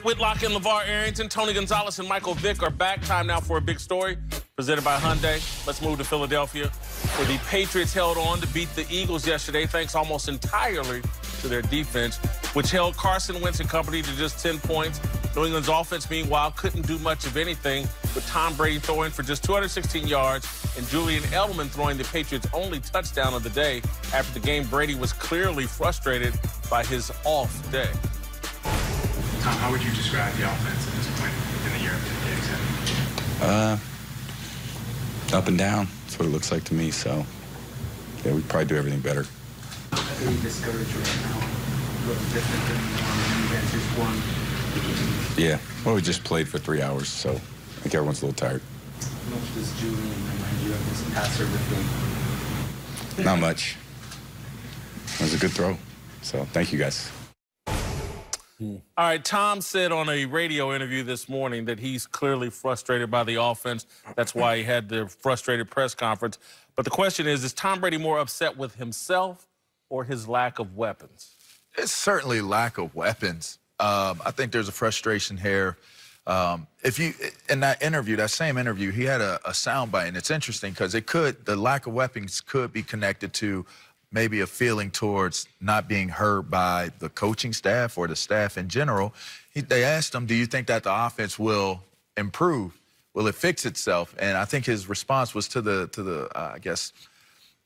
Matt Whitlock and LeVar Arrington, Tony Gonzalez and Michael Vick are back. Time now for a big story presented by Hyundai. Let's move to Philadelphia, where the Patriots held on to beat the Eagles yesterday, thanks almost entirely to their defense, which held Carson Wentz and company to just 10 points. New England's offense, meanwhile, couldn't do much of anything, with Tom Brady throwing for just 216 yards and Julian Edelman throwing the Patriots' only touchdown of the day. After the game, Brady was clearly frustrated by his off day. Tom, how would you describe the offense at this point in the year of the Up and down. That's what it looks like to me. So, yeah, we'd probably do everything better. Any discouraged right now? A little different than you guys just won. Yeah. Well, we just played for 3 hours, so I think everyone's a little tired. How much does Julian remind you of this passer with him? Not much. It was a good throw. So, thank you guys. All right, Tom said on a radio interview this morning that he's clearly frustrated by the offense. That's why he had the frustrated press conference. But the question is Tom Brady more upset with himself or his lack of weapons? It's certainly lack of weapons. I think there's a frustration here. If you, in that interview, that same interview, he had a soundbite, and it's interesting because the lack of weapons could be connected to maybe a feeling towards not being heard by the coaching staff or the staff in general. They asked him, do you think that the offense will improve? Will it fix itself? And I think his response was to the I guess,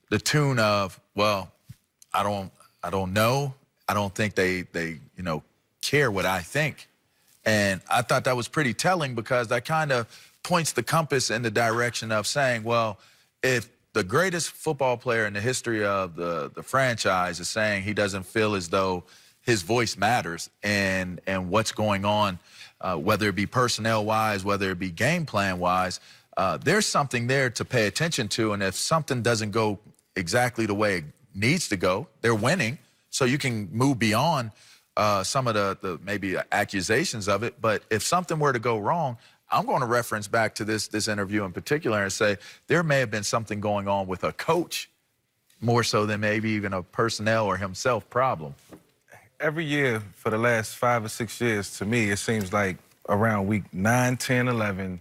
the tune of, well, I don't know. I don't think they care what I think. And I thought that was pretty telling because that kind of points the compass in the direction of saying, well, if the greatest football player in the history of the franchise is saying he doesn't feel as though his voice matters and what's going on, whether it be personnel-wise, whether it be game plan-wise, there's something there to pay attention to. And if something doesn't go exactly the way it needs to go, they're winning. So you can move beyond some of the maybe accusations of it. But if something were to go wrong, I'm going to reference back to this interview in particular and say there may have been something going on with a coach more so than maybe even a personnel or himself problem. Every year for the last 5 or 6 years, to me, it seems like around week 9, 10, 11,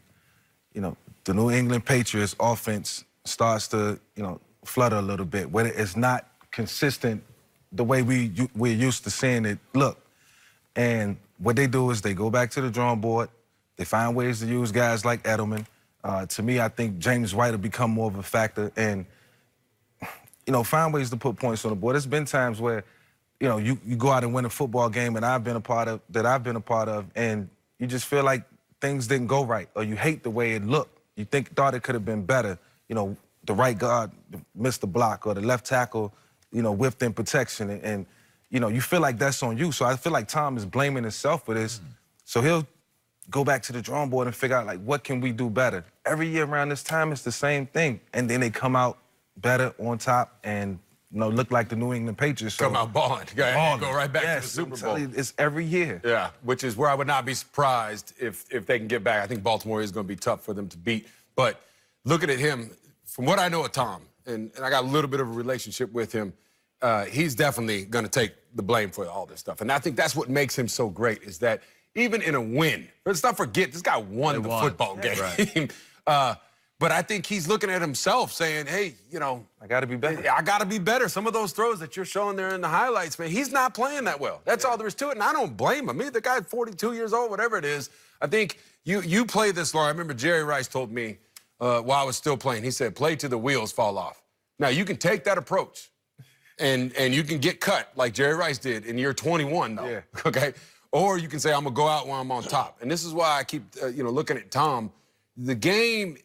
the New England Patriots offense starts to, flutter a little bit, where it's not consistent the way we're used to seeing it look. And what they do is they go back to the drawing board. They find ways to use guys like Edelman. To me, I think James White will become more of a factor and, find ways to put points on the board. There's been times where, you go out and win a football game and I've been a part of, and you just feel like things didn't go right or you hate the way it looked. You thought it could have been better. The right guard missed the block or the left tackle, whiffed in protection. And you feel like that's on you. So I feel like Tom is blaming himself for this. So he'll go back to the drawing board and figure out, like, what can we do better? Every year around this time, it's the same thing. And then they come out better on top and, look like the New England Patriots. Come out balling. Go right back to the Super Bowl. It's every year. Yeah, which is where I would not be surprised if they can get back. I think Baltimore is going to be tough for them to beat. But looking at him, from what I know of Tom, and I got a little bit of a relationship with him, he's definitely going to take the blame for all this stuff. And I think that's what makes him so great is that even in a win, let's not forget, this guy won the football game. Right. But I think he's looking at himself saying, hey, I got to be better. I got to be better. Some of those throws that you're showing there in the highlights, man, he's not playing that well. That's all there is to it, and I don't blame him. The guy's 42 years old, whatever it is. I think you play this, Laura. I remember Jerry Rice told me while I was still playing, he said, play till the wheels fall off. Now, you can take that approach, and you can get cut like Jerry Rice did in year 21, though, okay? Or you can say, I'm going to go out when I'm on top. And this is why I keep, looking at Tom. The game,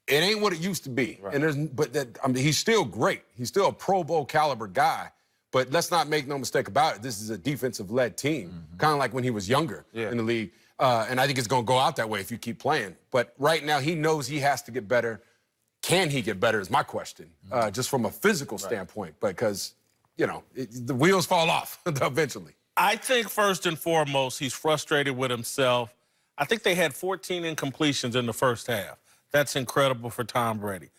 it ain't what it used to be. Right. And he's still great. He's still a Pro Bowl caliber guy. But let's not make no mistake about it. This is a defensive-led team, kind of like when he was younger in the league. And I think it's going to go out that way if you keep playing. But right now, he knows he has to get better. Can he get better is my question, just from a physical standpoint. Because, the wheels fall off eventually. I think first and foremost, he's frustrated with himself. I think they had 14 incompletions in the first half. That's incredible for Tom Brady.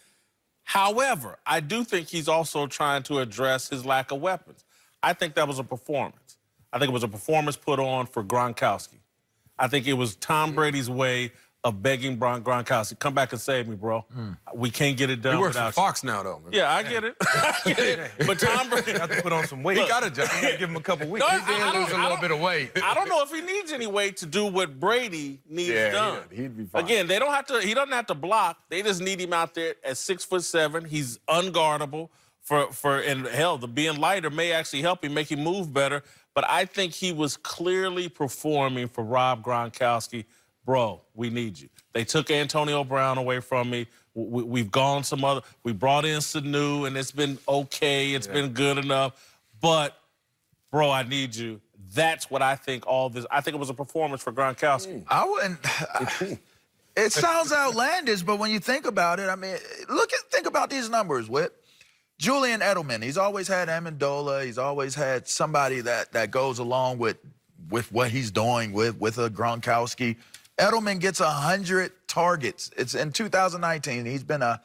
However, I do think he's also trying to address his lack of weapons. I think that was a performance. I think it was a performance put on for Gronkowski. I think it was Tom Brady's way of begging Gronkowski, come back and save me, bro. We can't get it done He works without for Fox now, though. Man. Yeah, I get it. I get it. But Tom Brady have to put on some weight. He got to give him a couple weeks. No, He did lose a little bit of weight. I don't know if he needs any weight to do what Brady needs done. He'd be fine. Again, they don't have to. He doesn't have to block. They just need him out there at 6'7". He's unguardable. And hell, the being lighter may actually help him, make him move better. But I think he was clearly performing for Rob Gronkowski. Bro, we need you. They took Antonio Brown away from me. We've gone some other. We brought in Sanu, and it's been okay. It's been good enough. But, bro, I need you. That's what I think all this. I think it was a performance for Gronkowski. I wouldn't. It sounds outlandish, but when you think about it, I mean, think about these numbers, Whip. Julian Edelman, he's always had Amendola. He's always had somebody that goes along with what he's doing with a Gronkowski. Edelman gets 100 targets. It's in 2019. He's been a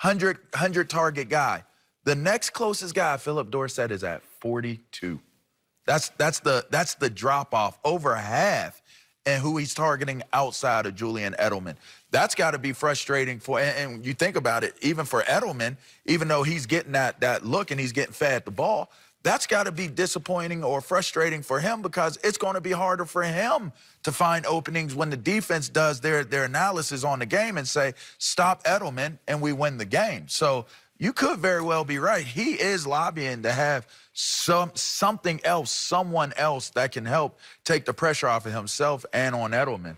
100 target guy. The next closest guy, Philip Dorsett, is at 42. That's the drop off, over half, and who he's targeting outside of Julian Edelman. That's got to be frustrating for, and you think about it, even for Edelman, even though he's getting that look and he's getting fed the ball, that's got to be disappointing or frustrating for him, because it's going to be harder for him to find openings when the defense does their analysis on the game and say, stop Edelman, and we win the game. So you could very well be right. He is lobbying to have something else, someone else that can help take the pressure off of himself and on Edelman.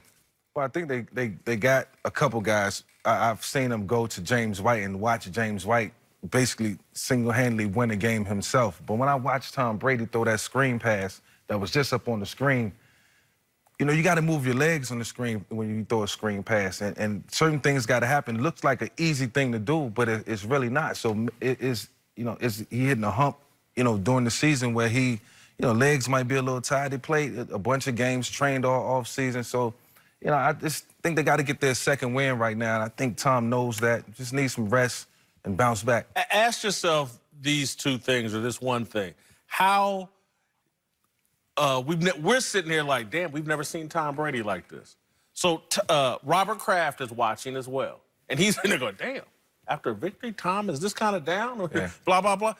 Well, I think they got a couple guys. I've seen them go to James White and watch James White basically single-handedly win a game himself. But when I watched Tom Brady throw that screen pass that was just up on the screen, you know, you got to move your legs on the screen when you throw a screen pass, and certain things got to happen. It looks like an easy thing to do, but it's really not. So it is, you know, he hitting a hump, you know, during the season where he, you know, legs might be a little tired. They played a bunch of games, trained all off season. So, you know, I just think they got to get their second win right now, and I think Tom knows that. Just needs some rest and bounce back. Ask yourself these two things, or this one thing. How we're sitting here like, damn, we've never seen Tom Brady like this. So Robert Kraft is watching as well, and he's in there going, damn, after a victory, Tom, is this kind of down? Yeah. Blah, blah, blah.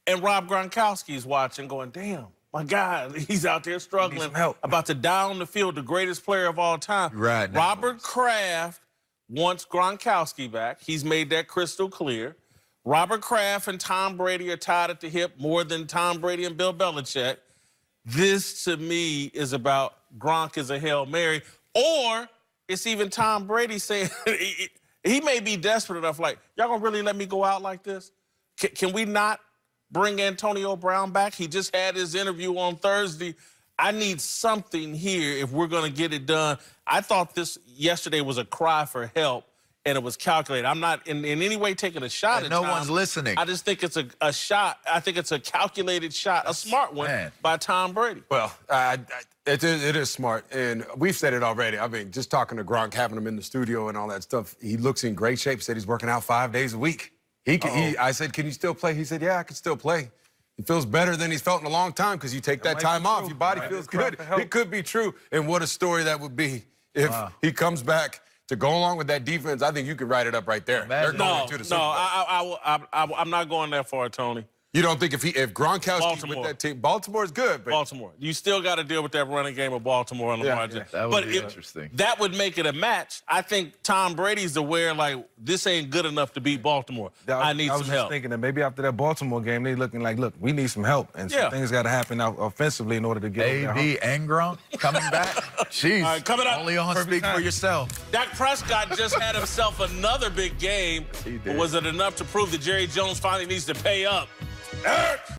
And Rob Gronkowski's watching going, damn, my God, he's out there struggling, about to down the field, the greatest player of all time. Right. Robert Kraft wants Gronkowski back. He's made that crystal clear. Robert Kraft and Tom Brady are tied at the hip more than Tom Brady and Bill Belichick. This, to me, is about Gronk is a Hail Mary. Or it's even Tom Brady saying, he may be desperate enough, like, y'all gonna really let me go out like this? Can we not bring Antonio Brown back? He just had his interview on Thursday. I need something here if we're going to get it done. I thought this yesterday was a cry for help, and it was calculated. I'm not in any way taking a shot at no Tom. one's listening. I just think it's a shot. I think it's a calculated shot, a smart one by Tom Brady. Well, it is smart, and we've said it already. I mean, just talking to Gronk, having him in the studio and all that stuff, he looks in great shape. Said he's working out 5 days a week. I said, can you still play? He said, yeah, I can still play. He feels better than he's felt in a long time, because you take that time off, your body feels good. It could be true, and what a story that would be if he comes back to go along with that defense. I think you could write it up right there. They're going to the Super Bowl. I'm not going that far, Tony. You don't think if Gronkowski's with that team, Baltimore's good, but Baltimore. You still got to deal with that running game of Baltimore and Lamar Jackson. That would be interesting. That would make it a match. I think Tom Brady's aware, like, this ain't good enough to beat Baltimore. I need some help. I was just thinking that maybe after that Baltimore game, they looking like, look, we need some help, and some things got to happen offensively in order to get A.B. and Gronk coming back. Jeez, all right, coming up, only on Speak for Yourself. Dak Prescott just had himself another big game. Was it enough to prove that Jerry Jones finally needs to pay up?